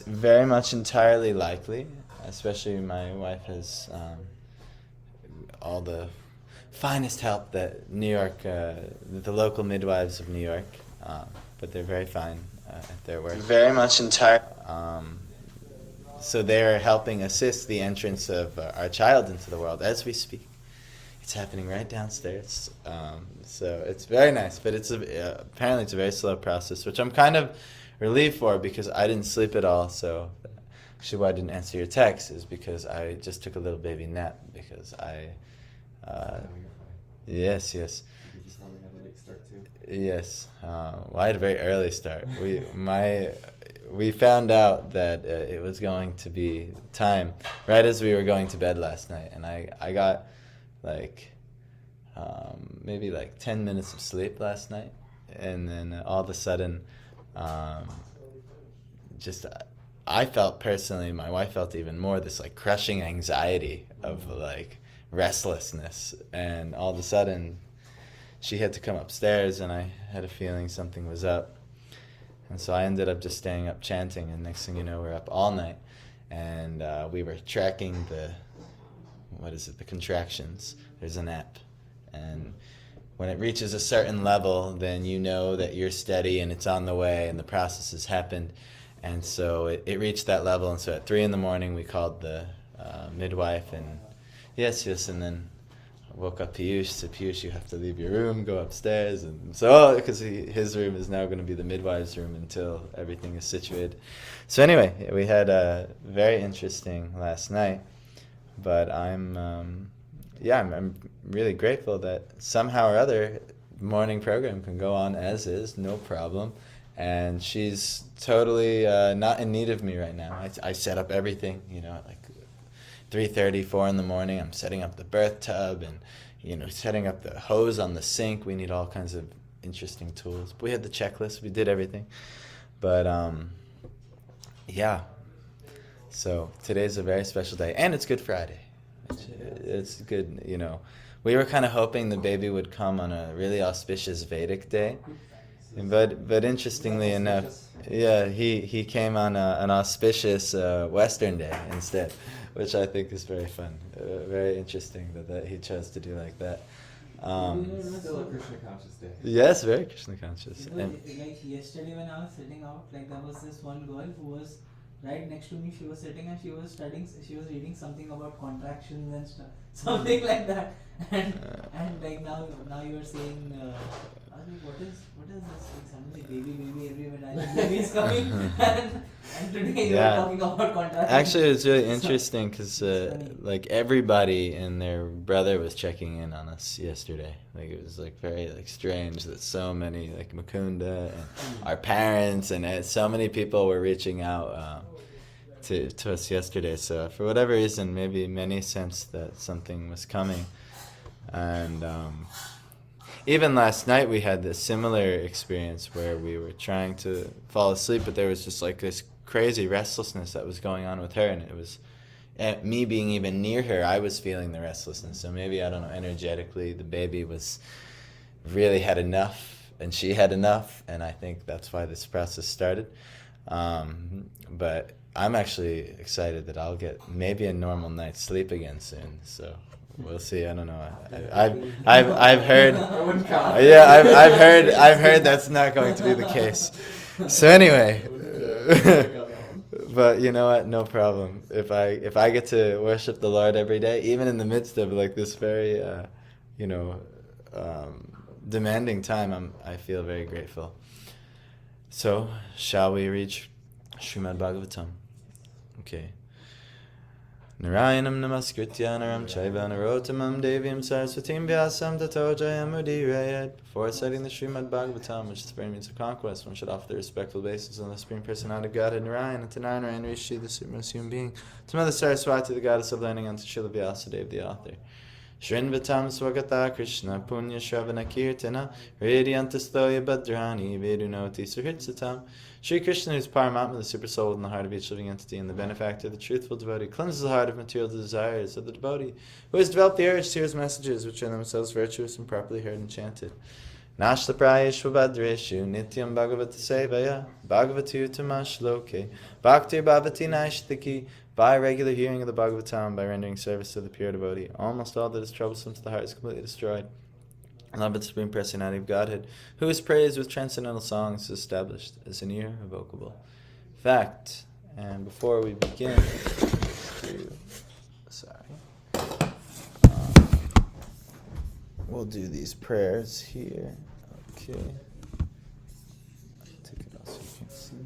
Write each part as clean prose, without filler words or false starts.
Very much entirely likely, especially my wife has all the finest help that New York, the local midwives of New York, but they're very fine at their work. Very much entire. So they're helping assist the entrance of our child into the world as we speak. It's happening right downstairs, so it's very nice. But apparently it's a very slow process, which I'm kind of relieved for because I didn't sleep at all. So actually, why I didn't answer your text is because I just took a little baby nap because yes, yes. Yes, well, I had a very early start. We found out that it was going to be time right as we were going to bed last night, and I got like maybe like 10 minutes of sleep last night, and then all of a sudden, just I felt personally, my wife felt even more this like crushing anxiety of like restlessness, and all of a sudden she had to come upstairs, and I had a feeling something was up. And so I ended up just staying up chanting, and next thing you know, we're up all night, and we were tracking the contractions. There's an app, and when it reaches a certain level, then you know that you're steady and it's on the way and the process has happened. And so it reached that level, and so at 3 in the morning we called the midwife, and yes, and then woke up Piyush, said, Piyush, you have to leave your room, go upstairs. And so, because his room is now going to be the midwife's room until everything is situated. So anyway, we had a very interesting last night, but I'm really grateful that somehow or other morning program can go on as is, no problem. And she's totally not in need of me right now. I set up everything, like 3:30, 4 in the morning. I'm setting up the birth tub and, setting up the hose on the sink. We need all kinds of interesting tools. But we had the checklist. We did everything. But, yeah. So today's a very special day. And it's Good Friday. It's good, We were kind of hoping the baby would come on a really auspicious Vedic day. But interestingly enough, yeah, he came on an auspicious Western day instead, which I think is very fun, very interesting that he chose to do like that. Still a Krishna conscious day. Yes, very Krishna conscious. Like yesterday when I was sitting out, like there was this one girl who was right next to me. She was sitting and she was studying. She was reading something about contractions and stuff, something like that. And like now you are saying, I was like, what is this? Like suddenly baby everywhere. Baby is coming, and today you are talking about contractions. Actually, it's really interesting because like everybody and their brother was checking in on us yesterday. Like it was like very like strange that so many like Mukunda and our parents and so many people were reaching out to us yesterday. So for whatever reason, maybe many sensed that something was coming. And even last night we had this similar experience where we were trying to fall asleep, but there was just like this crazy restlessness that was going on with her, and it was me being even near her, I was feeling the restlessness. So maybe, I don't know, energetically the baby was really had enough and she had enough, and I think that's why this process started. But I'm actually excited that I'll get maybe a normal night's sleep again soon. So we'll see. I don't know. I've heard. Yeah, I've heard that's not going to be the case. So anyway, but you know what? No problem. If I get to worship the Lord every day, even in the midst of like this very, demanding time, I feel very grateful. So shall we reach Srimad Bhagavatam? Okay. Narayanam namaskritya naram chaiva narotamam devyam saraswatim vyasam tato jayamudirayan. Before citing the Srimad Bhagavatam, which is the very means of conquest, one should offer the respectful basis on the Supreme Personality of Godhead Narayan, and to Narayan Rishi, the supremest human being, to Mother Saraswati, the goddess of learning, and to Srila Vyasadeva, the author. Shrinvatam swagata Krishna punya shravana kirtana radyantastoya badrani vedunoti suhritsatam. Shri Krishna, who is Paramatma, the super soul in the heart of each living entity, and the benefactor, the truthful devotee, cleanses the heart of material desires of the devotee, who has developed the urge to hear his messages, which are themselves virtuous and properly heard and chanted. Nashtaprayeshva Bhadreshu Nityam Bhagavata Sevaya Bhagavatu Tamashloke Bhaktir Bhavati Naishtiki. By regular hearing of the Bhagavatam, by rendering service to the pure devotee, almost all that is troublesome to the heart is completely destroyed. Love of the Supreme Personality of Godhead, who is praised with transcendental songs, is established as an irrevocable fact. And before we begin, we'll do these prayers here. Okay. Take it off so you can see.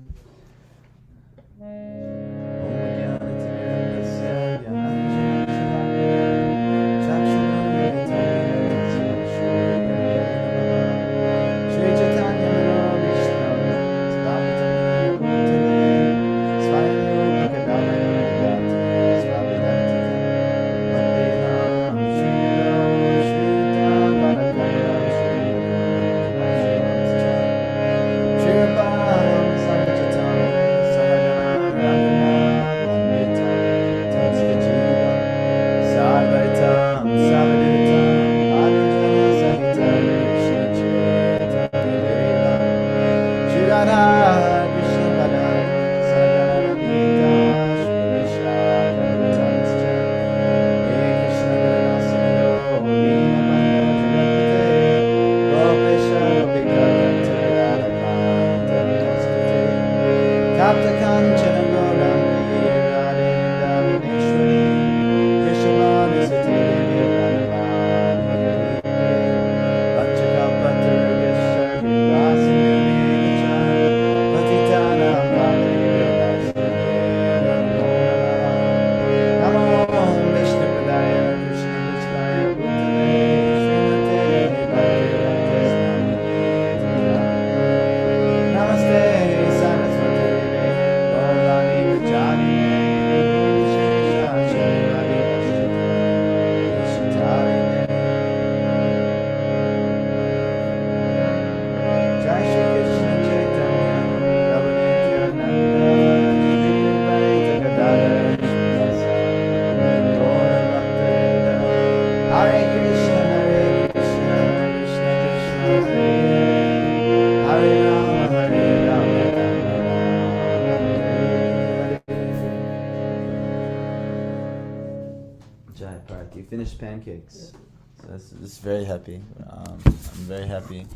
You finished pancakes. So that's very happy. I'm very happy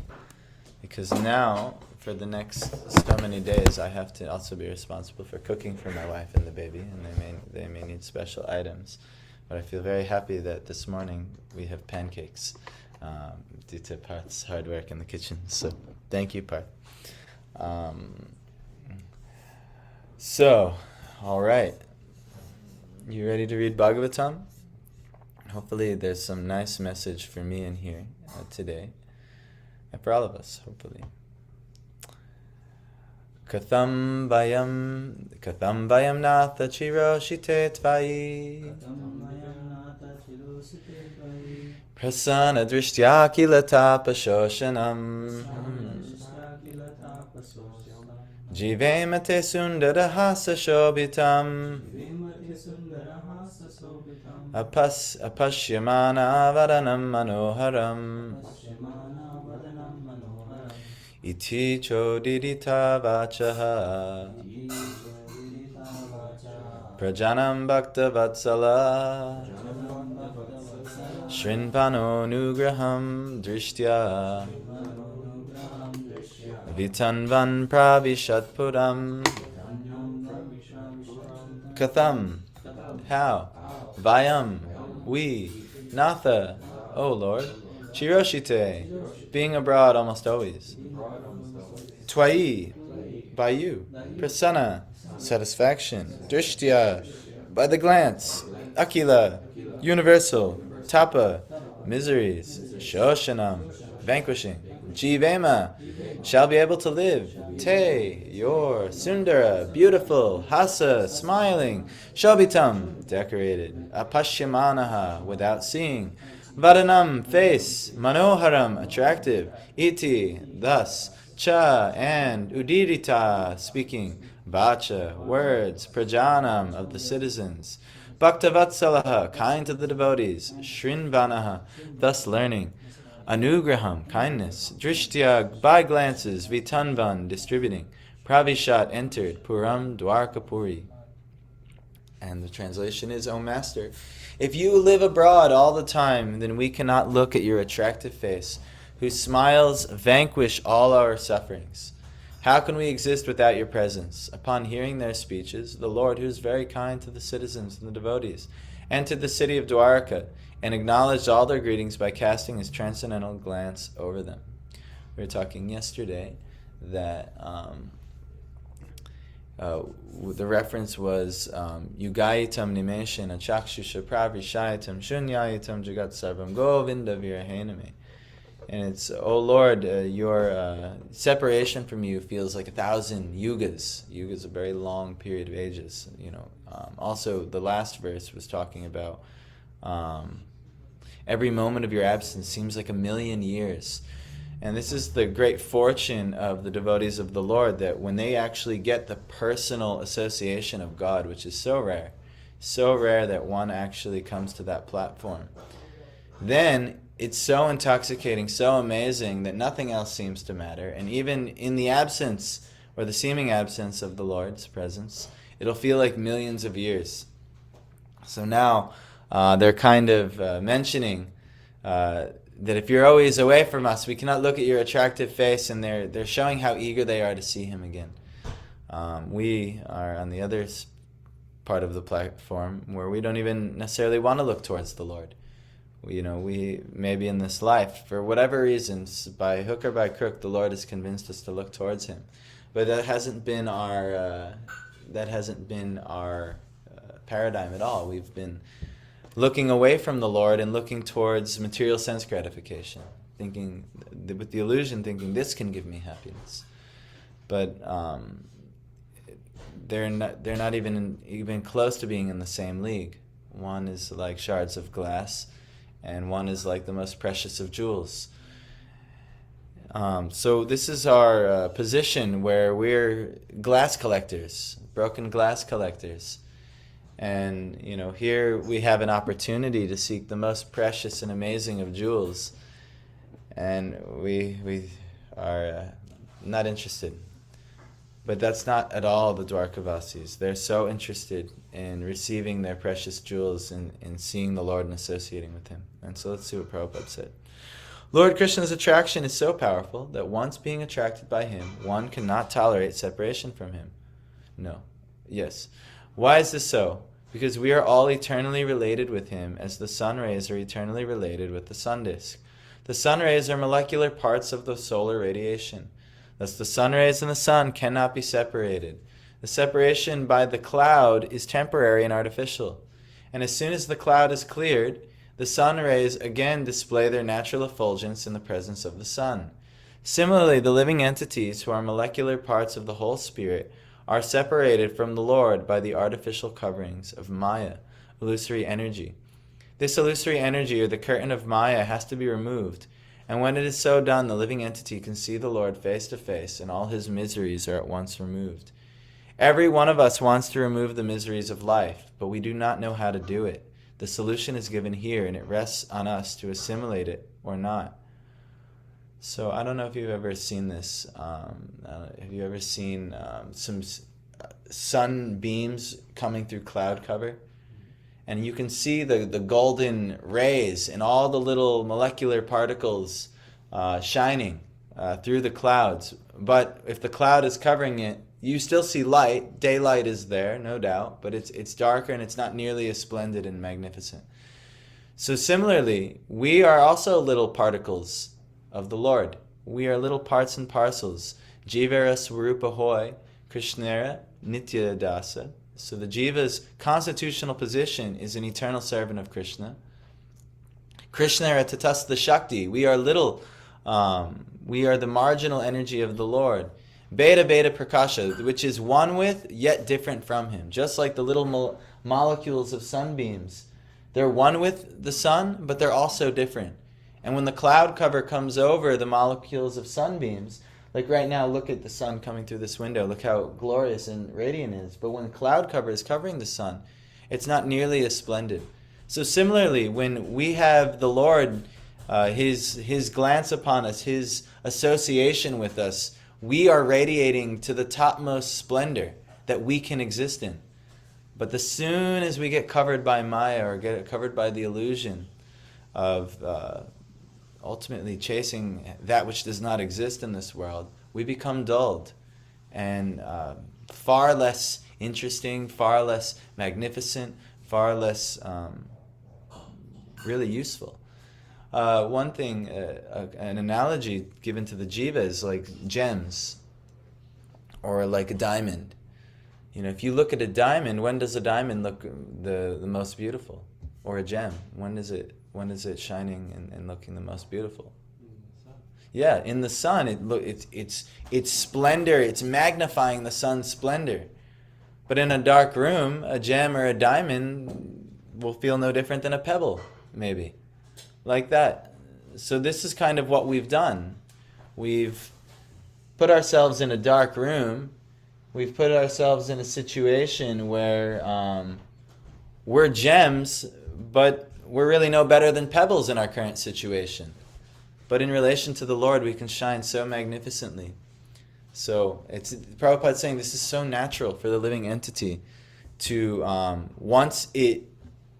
because now for the next so many days I have to also be responsible for cooking for my wife and the baby, and they may need special items. But I feel very happy that this morning we have pancakes due to Parth's hard work in the kitchen. So thank you, Parth. So, all right. You ready to read Bhagavatam? Hopefully there's some nice message for me in here today. And for all of us, hopefully. Katham vayam natha chiro shite tvai prasana drishtya kilata pashoshanam jivema te sundara hasa shobhitam apashyamana vadanam manoharam iti chodidita vachaha prajanam bhakta vatsala shrinpano nugraham drishtya vitanvan pravishatpuram katham, how, vayam, we, natha, O Lord, chiroshite, being abroad almost always, twai, by you, prasanna, satisfaction, drishtya, by the glance, akila, universal, tapa, miseries, shoshanam, vanquishing, jivema, shall be able to live, te, your, sundara, beautiful, hasa, smiling, shobhitam, decorated, apashyamanaha, without seeing, vadanam, face, manoharam, attractive, iti, thus, cha, and udirita, speaking, vacha, words, prajanam, of the citizens, bhaktavatsalaha, kind to the devotees, shrinvanaha, thus learning, Anugraham, kindness. Drishtyag, by glances. Vitanvan, distributing. Pravishat, entered. Puram Dwarkapuri. And the translation is, O Master, if you live abroad all the time, then we cannot look at your attractive face, whose smiles vanquish all our sufferings. How can we exist without your presence? Upon hearing their speeches, the Lord, who is very kind to the citizens and the devotees, entered the city of Dwarka and acknowledged all their greetings by casting his transcendental glance over them. We were talking yesterday that the reference was Yugayitam Nimeshin Achakshusha Pravishayitam Shunyayitam Jagat Sarvam Govinda Virahename. And it's, oh Lord, your separation from you feels like 1,000 yugas. Yuga is a very long period of ages. Also, the last verse was talking about every moment of your absence seems like 1,000,000 years. And this is the great fortune of the devotees of the Lord, that when they actually get the personal association of God, which is so rare that one actually comes to that platform, then it's so intoxicating, so amazing, that nothing else seems to matter. And even in the absence, or the seeming absence of the Lord's presence, it'll feel like millions of years. So now they're kind of mentioning that if you're always away from us, we cannot look at your attractive face, and they're showing how eager they are to see him again. We are on the other part of the platform where we don't even necessarily want to look towards the Lord. We maybe in this life, for whatever reasons, by hook or by crook, the Lord has convinced us to look towards him. But that hasn't been our paradigm at all. We've been looking away from the Lord and looking towards material sense gratification, thinking with the illusion, thinking this can give me happiness. But they're not even close to being in the same league. One is like shards of glass, and one is like the most precious of jewels. So this is our position, where we're glass collectors, broken glass collectors. And, here we have an opportunity to seek the most precious and amazing of jewels. And we are not interested. But that's not at all the Dwarkavasis. They're so interested in receiving their precious jewels and seeing the Lord and associating with him. And so let's see what Prabhupada said. Lord Krishna's attraction is so powerful that once being attracted by him, one cannot tolerate separation from him. No. Yes. Why is this so? Because we are all eternally related with him, as the sun rays are eternally related with the sun disk. The sun rays are molecular parts of the solar radiation. Thus the sun rays and the sun cannot be separated. The separation by the cloud is temporary and artificial. And as soon as the cloud is cleared, the sun rays again display their natural effulgence in the presence of the sun. Similarly, the living entities, who are molecular parts of the whole spirit, are separated from the Lord by the artificial coverings of Maya, illusory energy. This illusory energy, or the curtain of Maya, has to be removed, and when it is so done, the living entity can see the Lord face to face, and all his miseries are at once removed. Every one of us wants to remove the miseries of life, but we do not know how to do it. The solution is given here, and it rests on us to assimilate it or not. So I don't know if you've ever seen this. Have you ever seen some sunbeams coming through cloud cover? And you can see the golden rays and all the little molecular particles shining through the clouds. But if the cloud is covering it, you still see light. Daylight is there, no doubt, but it's darker and it's not nearly as splendid and magnificent. So similarly, we are also little particles of the Lord. We are little parts and parcels. Jivara Swarupa Hoy, Krishnera Nitya Dasa. So the Jiva's constitutional position is an eternal servant of Krishna. Krishnera Tatastha Shakti. We are little, we are the marginal energy of the Lord. Beta Beta Prakasha, which is one with, yet different from him. Just like the little molecules of sunbeams. They're one with the sun, but they're also different. And when the cloud cover comes over the molecules of sunbeams, like right now, look at the sun coming through this window. Look how glorious and radiant it is. But when cloud cover is covering the sun, it's not nearly as splendid. So similarly, when we have the Lord His glance upon us, His association with us, we are radiating to the topmost splendor that we can exist in. But the soon as we get covered by Maya or get covered by the illusion of ultimately chasing that which does not exist in this world, we become dulled and far less interesting, far less magnificent, far less really useful. One thing, an analogy given to the jiva is like gems or like a diamond. If you look at a diamond, when does a diamond look the most beautiful? Or a gem, when is it shining and looking the most beautiful? Yeah, in the sun. It's splendor. It's magnifying the sun's splendor. But in a dark room, a gem or a diamond will feel no different than a pebble, maybe, like that. So this is kind of what we've done. We've put ourselves in a dark room. We've put ourselves in a situation where we're gems, but we're really no better than pebbles in our current situation. But in relation to the Lord, we can shine so magnificently. So Prabhupada's saying this is so natural for the living entity to, once it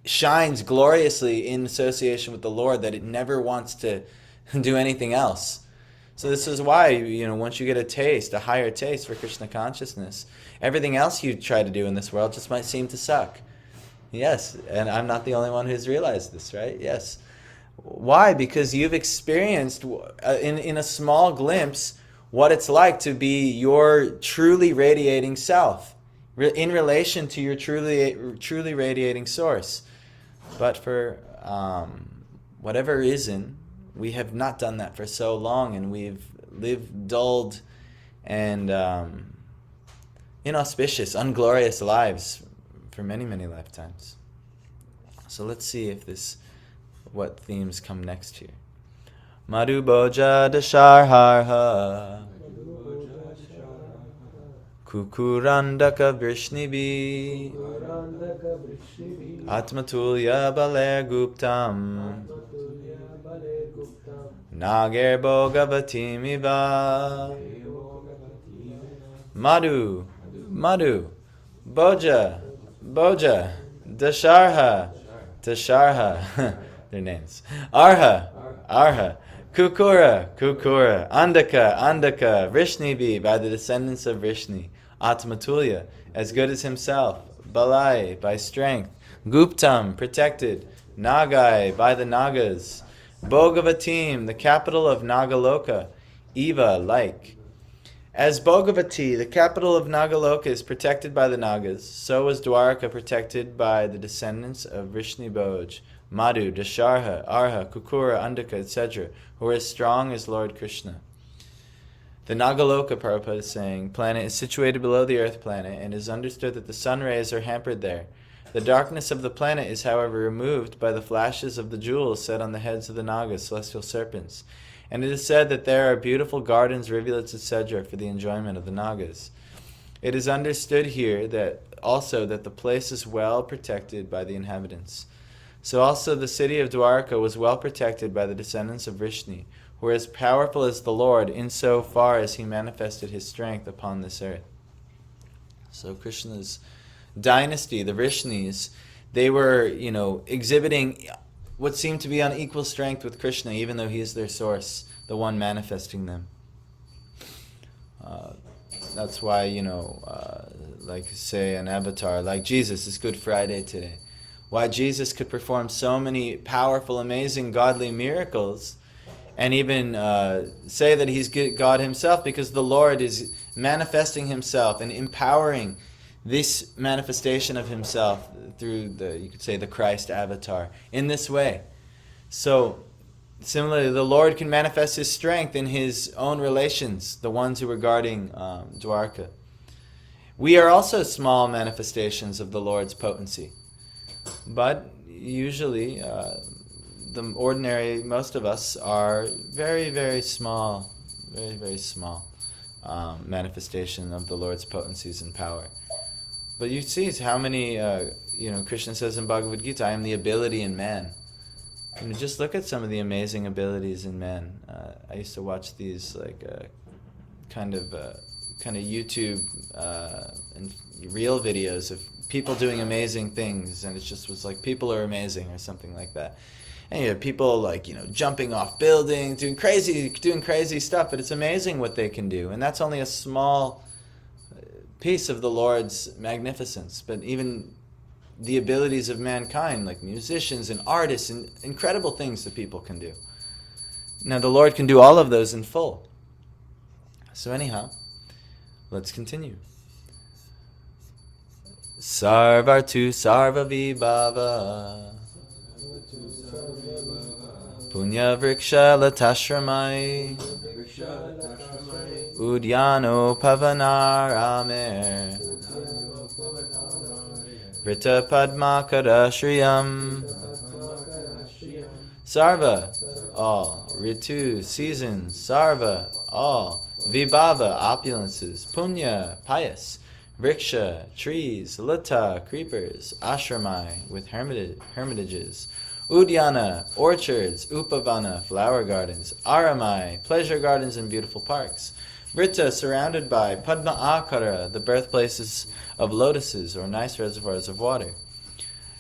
shines gloriously in association with the Lord, that it never wants to do anything else. So this is why, once you get a higher taste for Krishna consciousness, everything else you try to do in this world just might seem to suck. Yes, and I'm not the only one who's realized this, right? Yes. Why? Because you've experienced in a small glimpse what it's like to be your truly radiating self in relation to your truly radiating source. But for whatever reason, we have not done that for so long, and we've lived dulled and inauspicious, unglorious lives for many, many lifetimes. So let's see what themes come next here. Madhu Boja Dasharharha Kukurandaka Vrishnibi Atmatulya Baler Guptam Nager Bhogavatim Madhu Boja Dasharha their names. Arha Kukura Andaka Vrishnibi, by the descendants of Vrishni. Atmatulya, as good as himself. Balai, by strength. Guptam, protected. Nagai, by the Nagas. Bhogavatim, the capital of Nagaloka. Eva, like. As Bhogavati, the capital of Nagaloka, is protected by the Nagas, so was Dwarka protected by the descendants of Vrishni Bhoj, Madhu, Dasharha, Arha, Kukura, Andaka, etc., who are as strong as Lord Krishna. The Nagaloka, Prabhupada is saying, planet is situated below the earth planet, and it is understood that the sun rays are hampered there. The darkness of the planet is, however, removed by the flashes of the jewels set on the heads of the Nagas, celestial serpents. And it is said that there are beautiful gardens, rivulets, etc. for the enjoyment of the Nagas. It is understood here that the place is well protected by the inhabitants. So also the city of Dwarka was well protected by the descendants of Vrishni, who are as powerful as the Lord in so far as he manifested his strength upon this earth. So Krishna's dynasty, the Vrishnis, they were, exhibiting what seemed to be on equal strength with Krishna, even though he is their source, the one manifesting them. That's why, like say an avatar, like Jesus is Good Friday today. Why Jesus could perform so many powerful, amazing, godly miracles, and even say that he's God himself, because the Lord is manifesting himself and empowering this manifestation of himself through the Christ avatar in this way. So similarly, the Lord can manifest his strength in his own relations, the ones who were guarding Dwarka. We are also small manifestations of the Lord's potency, but usually most of us are very, very small, very, very small manifestation of the Lord's potencies and power. But you see how many, Krishna says in Bhagavad Gita, I am the ability in man. just look at some of the amazing abilities in man. I used to watch these kind of YouTube and real videos of people doing amazing things, and it just was like people are amazing or something like that. And you have people jumping off buildings, doing crazy stuff, but it's amazing what they can do, and that's only a small piece of the Lord's magnificence. But even the abilities of mankind, like musicians and artists, and incredible things that people can do. Now the Lord can do all of those in full. So anyhow, let's continue. Sarvartu sarva vibhava Punya vriksha latashramai Udyano pavanaramer Vrita padmakara shriyam Sarva, all. Ritu, seasons. Sarva, all. Vibhava, opulences. Punya, pious. Vriksha, trees. Lata, creepers. Ashramai, with hermitages. Udyana, orchards. Upavana, flower gardens. Aramai, pleasure gardens and beautiful parks. Vrita, surrounded by Padma Akara, the birthplaces of lotuses or nice reservoirs of water.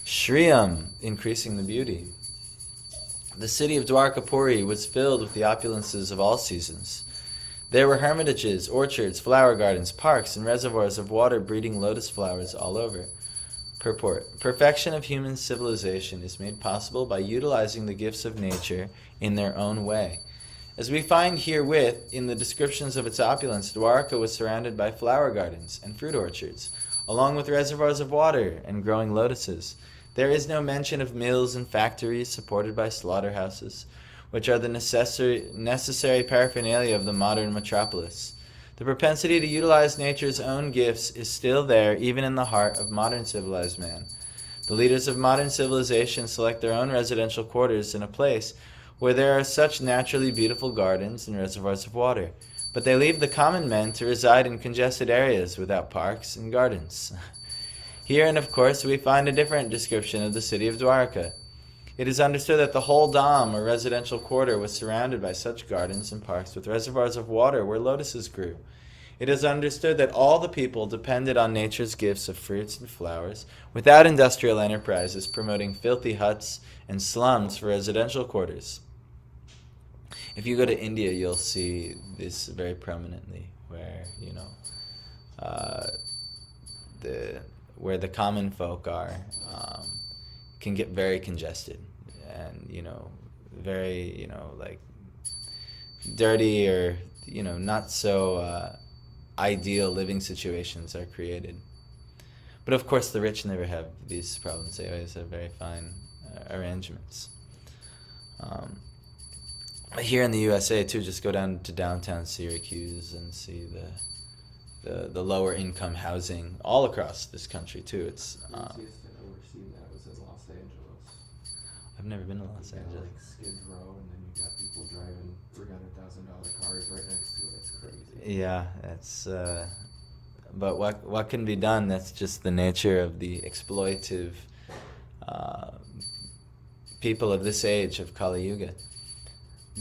Shriyam, increasing the beauty. The city of Dwarkapuri was filled with the opulences of all seasons. There were hermitages, orchards, flower gardens, parks, and reservoirs of water breeding lotus flowers all over. Purport. Perfection of human civilization is made possible by utilizing the gifts of nature in their own way. As we find herewith in the descriptions of its opulence, Dwarka was surrounded by flower gardens and fruit orchards, along with reservoirs of water and growing lotuses. There is no mention of mills and factories supported by slaughterhouses, which are the necessary paraphernalia of the modern metropolis. The propensity to utilize nature's own gifts is still there, even in the heart of modern civilized man. The leaders of modern civilization select their own residential quarters in a place where there are such naturally beautiful gardens and reservoirs of water, but they leave the common men to reside in congested areas without parks and gardens. Herein, of course, we find a different description of the city of Dwarka. It is understood that the whole dham, or residential quarter, was surrounded by such gardens and parks with reservoirs of water where lotuses grew. It is understood that all the people depended on nature's gifts of fruits and flowers, without industrial enterprises promoting filthy huts and slums for residential quarters. If you go to India, you'll see this very prominently, where where the common folk are, can get very congested, and very like dirty, or not so ideal living situations are created. But of course, the rich never have these problems. They always have very fine arrangements. Here in the USA too, just go down to downtown Syracuse and see the lower income housing all across this country too. It's The easiest I've ever seen that was in Los Angeles. I've never been to Los You got, Angeles. like Skid Row, and then you got people driving $300,000 cars right next to it. It's crazy. Yeah, it's but what can be done? That's just the nature of the exploitive people of this age of Kali Yuga.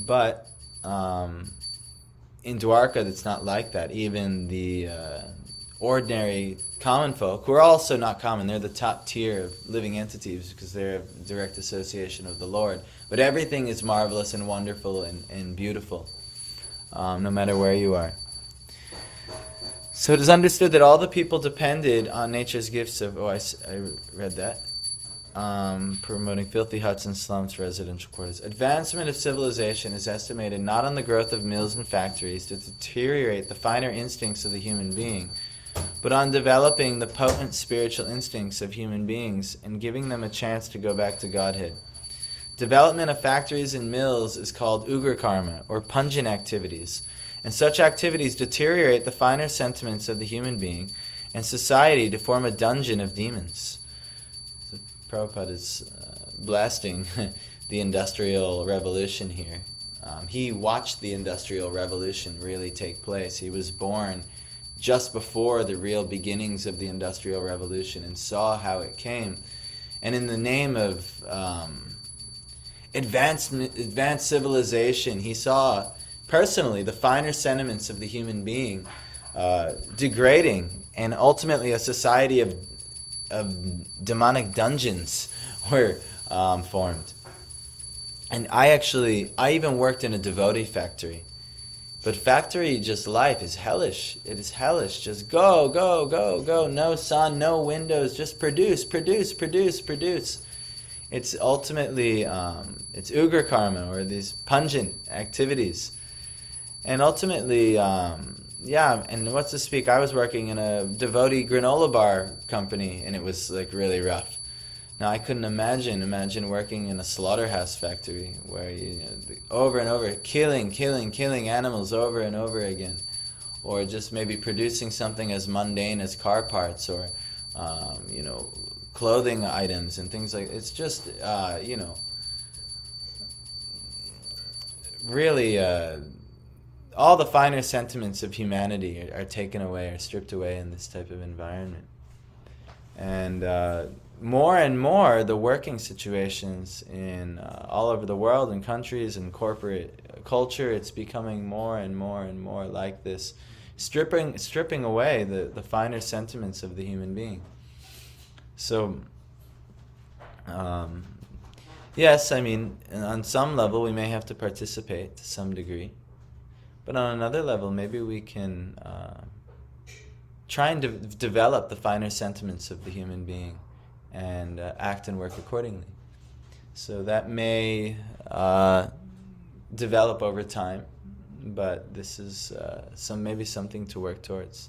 But in Dwarka, it's not like that. Even the ordinary common folk, who are also not common, they're the top tier of living entities because they're a direct association of the Lord. But everything is marvelous and wonderful and beautiful, no matter where you are. So it is understood that all the people depended on nature's gifts of, I read that, promoting filthy huts and slums for residential quarters. Advancement of civilization is estimated not on the growth of mills and factories to deteriorate the finer instincts of the human being, but on developing the potent spiritual instincts of human beings and giving them a chance to go back to Godhead. Development of factories and mills is called ugra karma, or pungent activities, and such activities deteriorate the finer sentiments of the human being and society to form a dungeon of demons. So Prabhupada is blasting the Industrial Revolution here. He watched the Industrial Revolution really take place. He was born just before the real beginnings of the Industrial Revolution and saw how it came. And in the name of advanced civilization. He saw personally the finer sentiments of the human being degrading, and ultimately a society of demonic dungeons were formed. And I even worked in a devotee factory. But factory just life is hellish. It is hellish. Just go, go, go, go. No sun, no windows. Just produce, produce, produce, produce. It's ultimately, it's ugra karma, or these pungent activities. And ultimately, and what's to speak, I was working in a devotee granola bar company, and it was like really rough. Now I couldn't imagine working in a slaughterhouse factory where over and over, killing animals over and over again, or just maybe producing something as mundane as car parts, or clothing items and things like. It's just really all the finer sentiments of humanity are taken away, are stripped away in this type of environment, and. More and more, the working situations in all over the world, in countries and corporate culture, it's becoming more and more and more like this, stripping away the finer sentiments of the human being. So, yes, I mean, on some level we may have to participate to some degree, but on another level, maybe we can try and develop the finer sentiments of the human being, and act and work accordingly. So that may develop over time, but this is maybe something to work towards.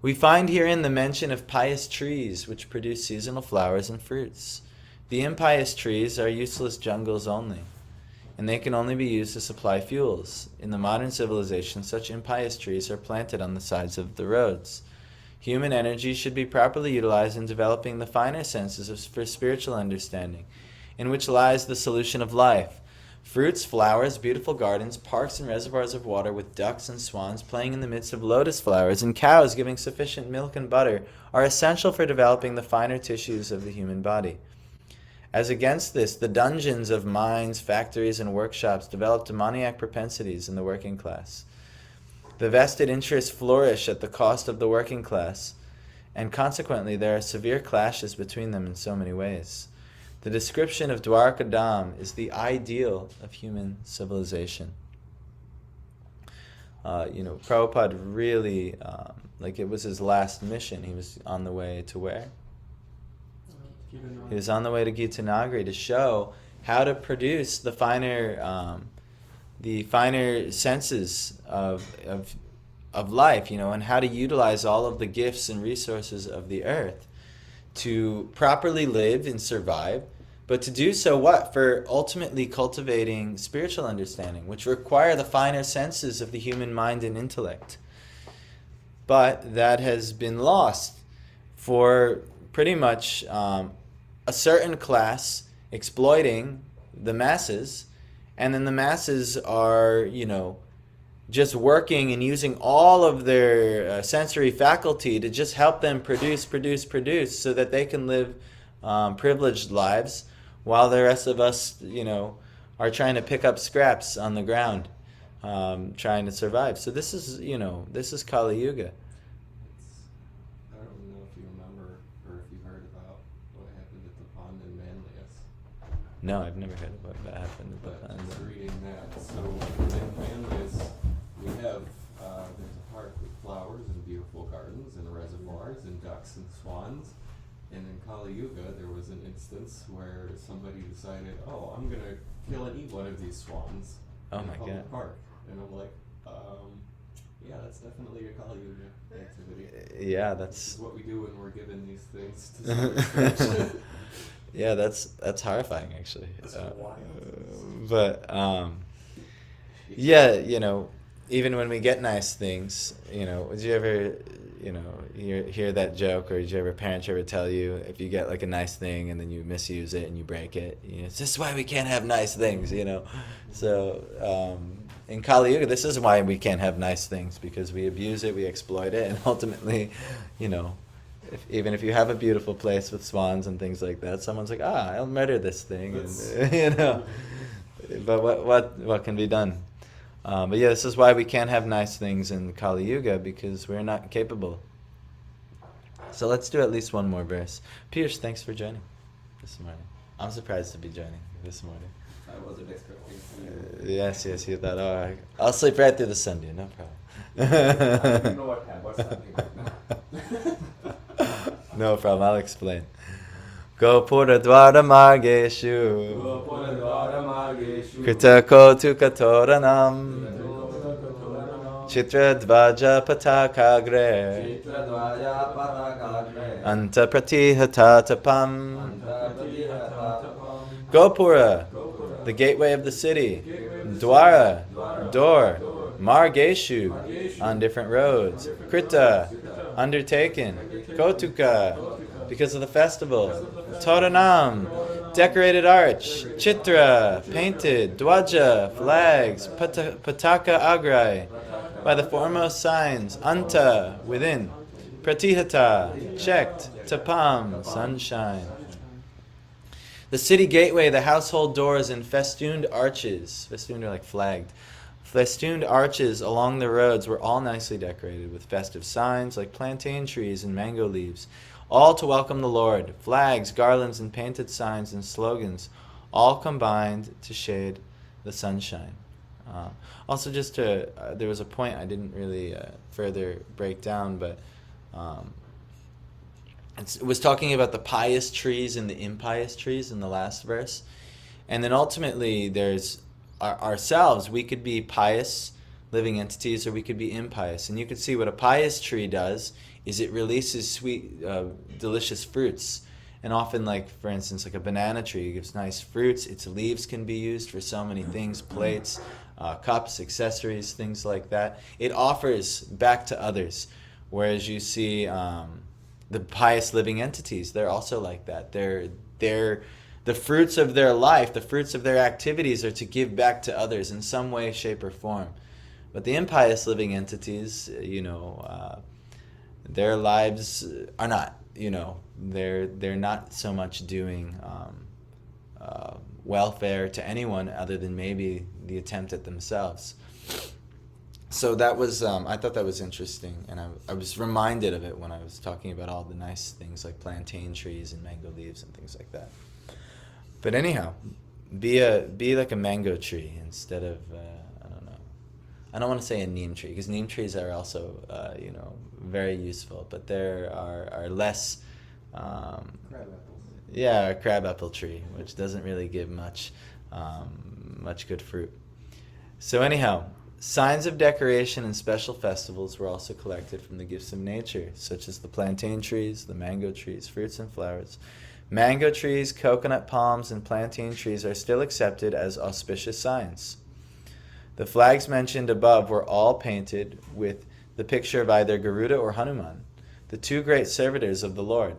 We find herein the mention of pious trees which produce seasonal flowers and fruits. The impious trees are useless jungles only, and they can only be used to supply fuels. In the modern civilization, such impious trees are planted on the sides of the roads. Human energy should be properly utilized in developing the finer senses for spiritual understanding, in which lies the solution of life. Fruits, flowers, beautiful gardens, parks and reservoirs of water with ducks and swans playing in the midst of lotus flowers, and cows giving sufficient milk and butter are essential for developing the finer tissues of the human body. As against this, the dungeons of mines, factories, and workshops develop demoniac propensities in the working class. The vested interests flourish at the cost of the working class, and consequently there are severe clashes between them in so many ways. The description of Dwarkadam is the ideal of human civilization. Prabhupada really, it was his last mission. He was on the way to where? He was on the way to Gitanagari to show how to produce the finer senses of life, and how to utilize all of the gifts and resources of the earth to properly live and survive, but to do so for ultimately cultivating spiritual understanding, which require the finer senses of the human mind and intellect. But that has been lost for pretty much a certain class exploiting the masses. And then the masses are, just working and using all of their sensory faculty to just help them produce, so that they can live privileged lives, while the rest of us, are trying to pick up scraps on the ground, trying to survive. So this is Kali Yuga. I don't know if you remember or if you heard about what happened at the pond in Manlius. No, I've never heard about what happened at the But pond. just reading that, so in Manlius, we have, there's a park with flowers and beautiful gardens and reservoirs and ducks and swans. And in Kali Yuga, there was an instance where somebody decided, oh, I'm going to kill and eat one of these swans Oh in my a public God. park. And I'm like, yeah, that's definitely a Kali Yuga activity. Yeah, This is what we do when we're given these things to some extent. yeah, that's horrifying actually. That's wild. But yeah, even when we get nice things, would you ever, hear that joke, or did you ever, parents ever tell you, if you get like a nice thing and then you misuse it and you break it, this is why we can't have nice things, So in Kali Yuga, this is why we can't have nice things, because we abuse it, we exploit it, and ultimately, Even if you have a beautiful place with swans and things like that, someone's like, I'll murder this thing, and, you know. But what can be done? But yeah, this is why we can't have nice things in Kali Yuga, because we're not capable. So let's do at least one more verse. Pierce, thanks for joining this morning. I'm surprised to be joining this morning. I wasn't expecting Yes, you thought, I'll sleep right through the Sunday, no problem. I don't know what's happening right now. No problem, I'll explain. Gopura dvara margeshu Krita kotu katoranam Chitra dvaja patakagre Anta pratihata tapam Gopura, the gateway of the city. Dwara, door. Margeshu, on different roads. Krita, undertaken. Kotuka, because of the festival. Toranam, decorated arch. Chitra, painted. Dwaja, flags. Pataka agrai, by the foremost signs. Anta, within. Pratihata, checked. Tapam, sunshine. The city gateway, the household doors, and festooned arches. Festooned are like flagged. Festooned arches along the roads were all nicely decorated with festive signs like plantain trees and mango leaves, all to welcome the Lord. Flags, garlands, and painted signs and slogans, all combined to shade the sunshine. Also, there was a point I didn't really further break down, but it was talking about the pious trees and the impious trees in the last verse. And then ultimately there's ourselves. We could be pious living entities, or we could be impious. And you can see what a pious tree does is it releases sweet, delicious fruits. And often, like, for instance, like a banana tree gives nice fruits. Its leaves can be used for so many things, plates, cups, accessories, things like that. It offers back to others. Whereas you see the pious living entities, they're also like that. They're the fruits of their life, the fruits of their activities are to give back to others in some way, shape, or form. But the impious living entities, their lives are not, they're not so much doing welfare to anyone other than maybe the attempt at themselves. So that was, I thought that was interesting, and I was reminded of it when I was talking about all the nice things like plantain trees and mango leaves and things like that. But anyhow, be like a mango tree instead of, I don't want to say a neem tree, because neem trees are also, very useful, but there are less, Crab apples. Yeah, a crabapple tree, which doesn't really give much good fruit. So anyhow, signs of decoration and special festivals were also collected from the gifts of nature, such as the plantain trees, the mango trees, fruits and flowers. Mango trees, coconut palms, and plantain trees are still accepted as auspicious signs. The flags mentioned above were all painted with the picture of either Garuda or Hanuman, the two great servitors of the Lord.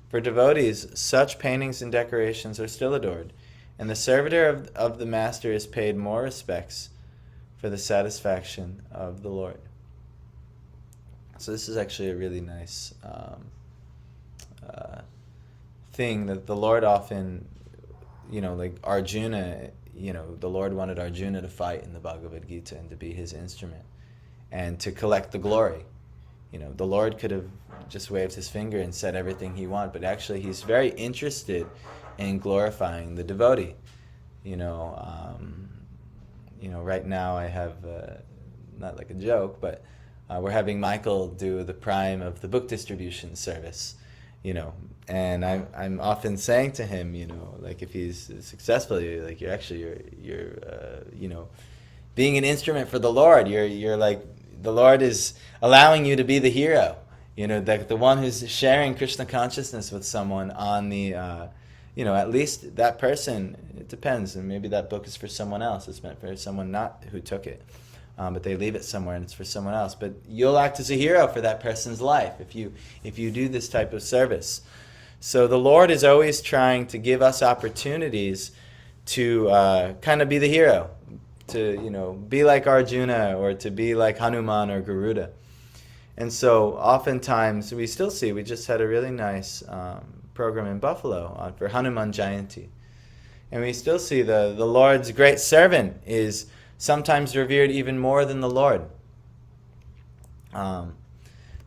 For devotees, such paintings and decorations are still adored, and the servitor of the Master is paid more respects for the satisfaction of the Lord. So this is actually a really nice thing that the Lord often, like Arjuna, the Lord wanted Arjuna to fight in the Bhagavad Gita and to be his instrument and to collect the glory. The Lord could have just waved his finger and said everything he wanted, but actually he's very interested in glorifying the devotee. Right now I have, not like a joke, but we're having Michael do the prime of the book distribution service, and I'm often saying to him, like if he's successful, you're being an instrument for the Lord. You're like, the Lord is allowing you to be the hero, the one who's sharing Krishna consciousness with someone on the, at least that person, it depends, and maybe that book is for someone else. It's meant for someone not who took it, but they leave it somewhere and it's for someone else. But you'll act as a hero for that person's life if you do this type of service. So the Lord is always trying to give us opportunities to kind of be the hero, to be like Arjuna or to be like Hanuman or Garuda. And so oftentimes we still see, we just had a really nice program in Buffalo for Hanuman Jayanti. And we still see the Lord's great servant is sometimes revered even more than the Lord.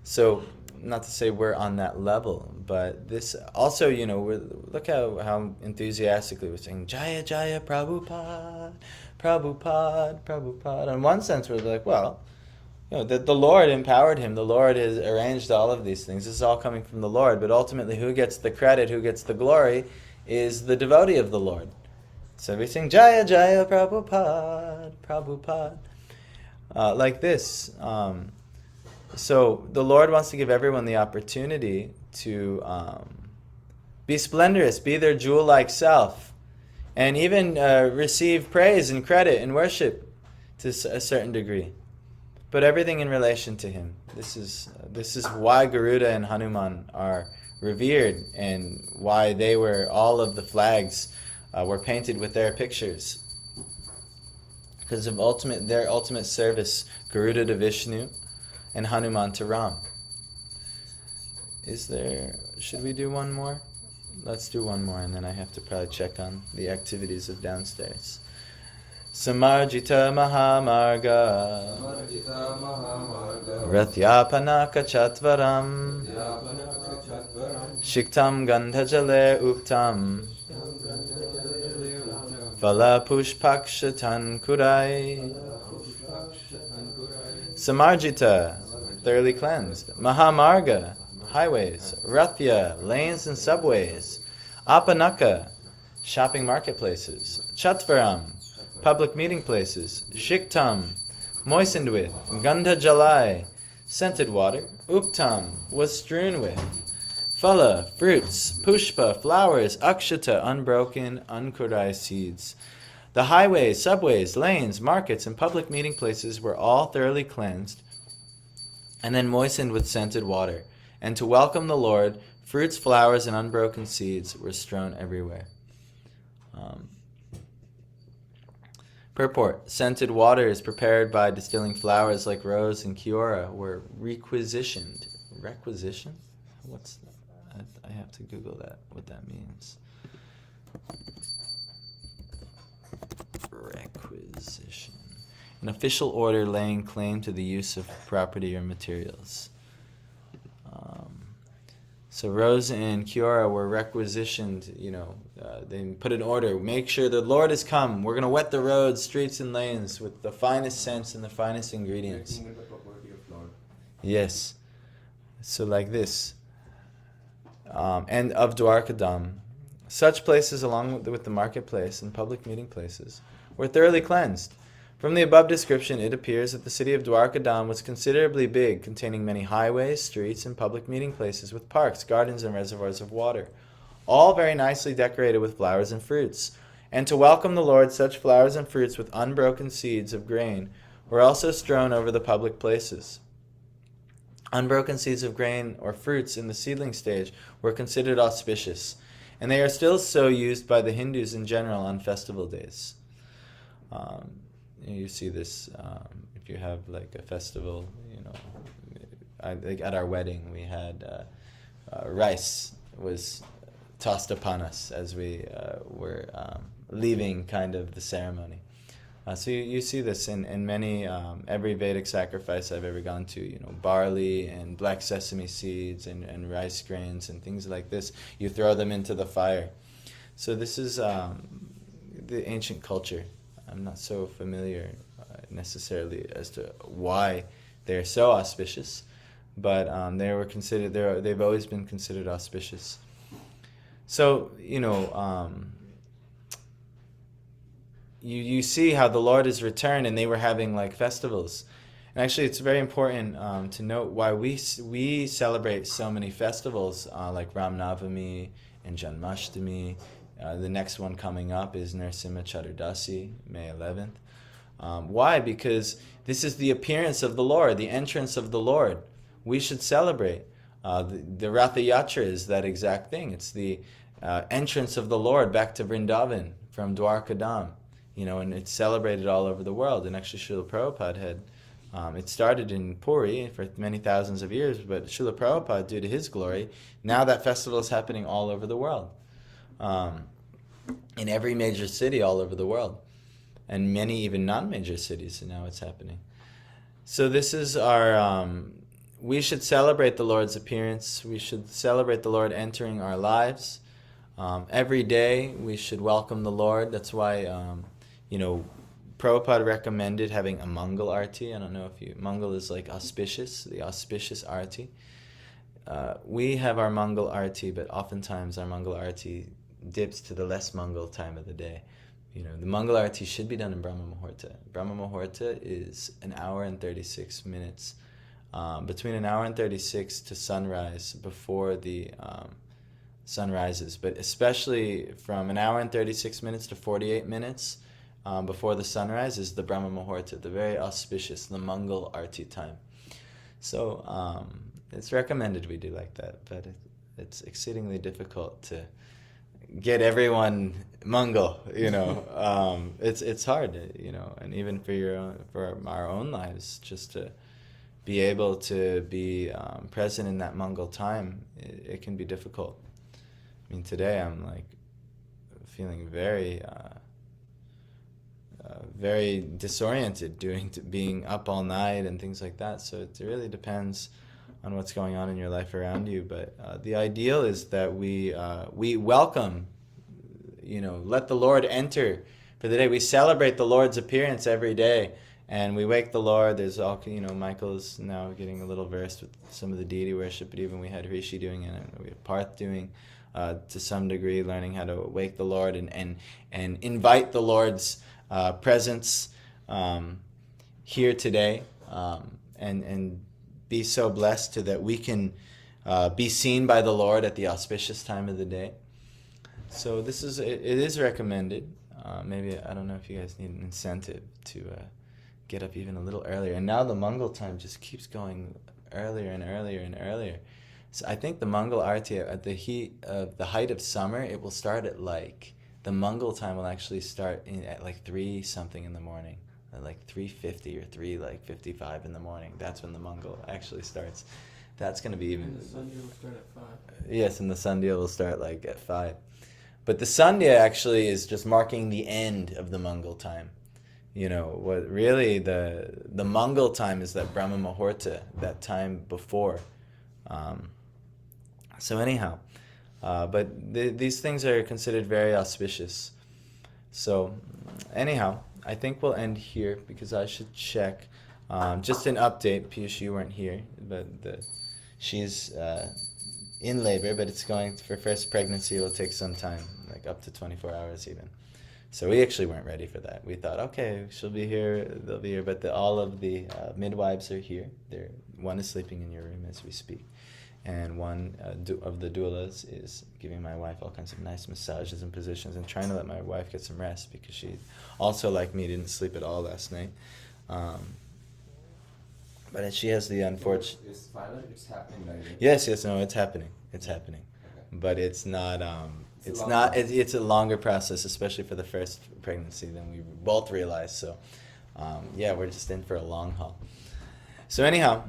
So, not to say we're on that level, but this also, look how enthusiastically we're saying, Jaya Jaya Prabhupada, Prabhupada, Prabhupada. In one sense, we're like, well, the Lord empowered him. The Lord has arranged all of these things. This is all coming from the Lord. But ultimately, who gets the credit, who gets the glory, is the devotee of the Lord. So we sing Jaya Jaya Prabhupada, Prabhupada, like this. So the Lord wants to give everyone the opportunity to be splendorous, be their jewel-like self, and even receive praise and credit and worship to a certain degree. But everything in relation to Him. This is why Garuda and Hanuman are revered, and why all of the flags were painted with their pictures. Because of their ultimate service, Garuda to Vishnu and Hanuman to Ram. Should we do one more? Let's do one more, and then I have to probably check on the activities of downstairs. Samarjita Mahamarga Ratyapanaka Chatvaram Shiktam Gandhajale Uktam Vala Pushpakshatan Kurai. Samarjita, thoroughly cleansed. Mahamarga, highways. Rathya, lanes and subways. Apanaka, shopping marketplaces. Chatvaram, public meeting places. Shiktam, moistened with. Gandha Jalai, scented water. Uktam, was strewn with. Phala, fruits. Pushpa, flowers. Akshata, unbroken, unkurai seeds. The highways, subways, lanes, markets, and public meeting places were all thoroughly cleansed and then moistened with scented water. And to welcome the Lord, fruits, flowers, and unbroken seeds were strewn everywhere. Purport. Scented water is prepared by distilling flowers like rose and kiora were requisitioned. Requisition? What's that? I have to Google that, what that means. Requisition. An official order laying claim to the use of property or materials. So Rose and Kiora were requisitioned, they put an order, make sure the Lord has come. We're going to wet the roads, streets, and lanes with the finest scents and the finest ingredients. Making it the property of Lord. Yes. So like this. And of Dwarkadam. Such places, along with the marketplace and public meeting places, were thoroughly cleansed. From the above description, it appears that the city of Dwarkadam was considerably big, containing many highways, streets, and public meeting places with parks, gardens, and reservoirs of water, all very nicely decorated with flowers and fruits. And to welcome the Lord, such flowers and fruits with unbroken seeds of grain were also strewn over the public places. Unbroken seeds of grain or fruits in the seedling stage were considered auspicious, and they are still so used by the Hindus in general on festival days. You see this if you have like a festival, like at our wedding we had rice was tossed upon us as we were leaving kind of the ceremony. So you see this in many, every Vedic sacrifice I've ever gone to, barley and black sesame seeds and rice grains and things like this. You throw them into the fire. So this is the ancient culture. I'm not so familiar necessarily as to why they're so auspicious, but they've always been considered auspicious. So, you see how the Lord has returned and they were having like festivals. And actually it's very important to note why we celebrate so many festivals like Ram Navami and Janmashtami. The next one coming up is Narasimha Chaturdasi, May 11th. Why? Because this is the appearance of the Lord, the entrance of the Lord. We should celebrate. The Ratha Yatra is that exact thing. It's the entrance of the Lord back to Vrindavan from Dwarkadam. And it's celebrated all over the world. And actually Srila Prabhupada had It started in Puri for many thousands of years, but Srila Prabhupada, due to his glory, now that festival is happening all over the world. In every major city all over the world. And many even non-major cities, and now it's happening. So this is our... we should celebrate the Lord's appearance. We should celebrate the Lord entering our lives. Every day we should welcome the Lord. That's why, Prabhupada recommended having a Mangal Arti. I don't know if you... Mangal is like auspicious, the auspicious Arti. We have our Mangal Arti, but oftentimes our Mangal Arti dips to the less Mangal time of the day. The Mangal Arati should be done in Brahma Muhurta. Brahma Muhurta is an hour and 36 minutes. Between an hour and 36 to sunrise before the sun rises. But especially from an hour and 36 minutes to 48 minutes before the sunrise is the Brahma Muhurta, the very auspicious, the Mangal Arati time. So it's recommended we do like that, but it's exceedingly difficult to get everyone Mangal, it's hard, and even for our own lives, just to be able to be present in that Mangal time, it can be difficult. I mean, today I'm like feeling very very disoriented being up all night and things like that, so it really depends on what's going on in your life around you, but the ideal is that we welcome, let the Lord enter for the day. We celebrate the Lord's appearance every day, and we wake the Lord. There's all, Michael is now getting a little versed with some of the deity worship, but even we had Rishi doing it, and we have Parth doing, to some degree, learning how to wake the Lord and invite the Lord's presence here today, and be so blessed that we can be seen by the Lord at the auspicious time of the day. So it is recommended. Maybe, I don't know if you guys need an incentive to get up even a little earlier. And now the Mangal time just keeps going earlier and earlier and earlier. So I think the Mangal Arati at the height of summer, it will start at the Mangal time will actually start at 3 something in the morning. At 3:50 or 3:55 in the morning. That's when the Mangal actually starts. That's going to be even... And the Sunday will start at 5. Yes, and the Sandhya will start at 5. But the Sandhya actually is just marking the end of the Mangal time. What really the Mangal time is that Brahma Muhurta, that time before. So anyhow, but these things are considered very auspicious. So anyhow, I think we'll end here because I should check. Just an update, Piyush, you weren't here, but she's in labor, but it's going for first pregnancy. It'll take some time, up to 24 hours even. So we actually weren't ready for that. We thought, okay, she'll be here, they'll be here, but all of the midwives are here. One is sleeping in your room as we speak, and one of the doulas is giving my wife all kinds of nice massages and positions and trying to let my wife get some rest because she also, like me, didn't sleep at all last night. But she has the unfortunate... It's violent, it's happening. Yes, no, it's happening. It's happening. Okay. But it's not... It's a longer process, especially for the first pregnancy than we both realized. So, we're just in for a long haul. So anyhow,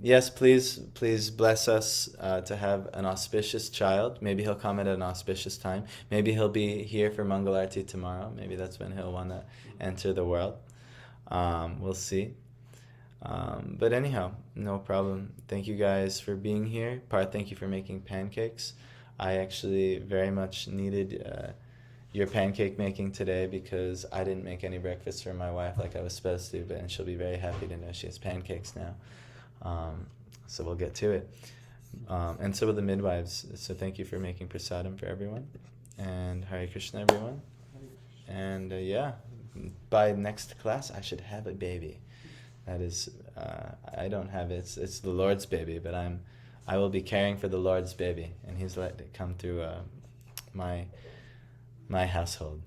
yes, please bless us to have an auspicious child. Maybe he'll come at an auspicious time. Maybe he'll be here for Mangal Arati tomorrow. Maybe that's when he'll want to enter the world. We'll see. But anyhow, no problem. Thank you guys for being here. Parth, thank you for making pancakes. I actually very much needed your pancake making today because I didn't make any breakfast for my wife like I was supposed to, and she'll be very happy to know she has pancakes now. So we'll get to it. And so will the midwives. So thank you for making prasadam for everyone. And Hare Krishna, everyone. And by next class, I should have a baby. That is, I don't have it. It's the Lord's baby, but I will be caring for the Lord's baby, and He's let it come through my household.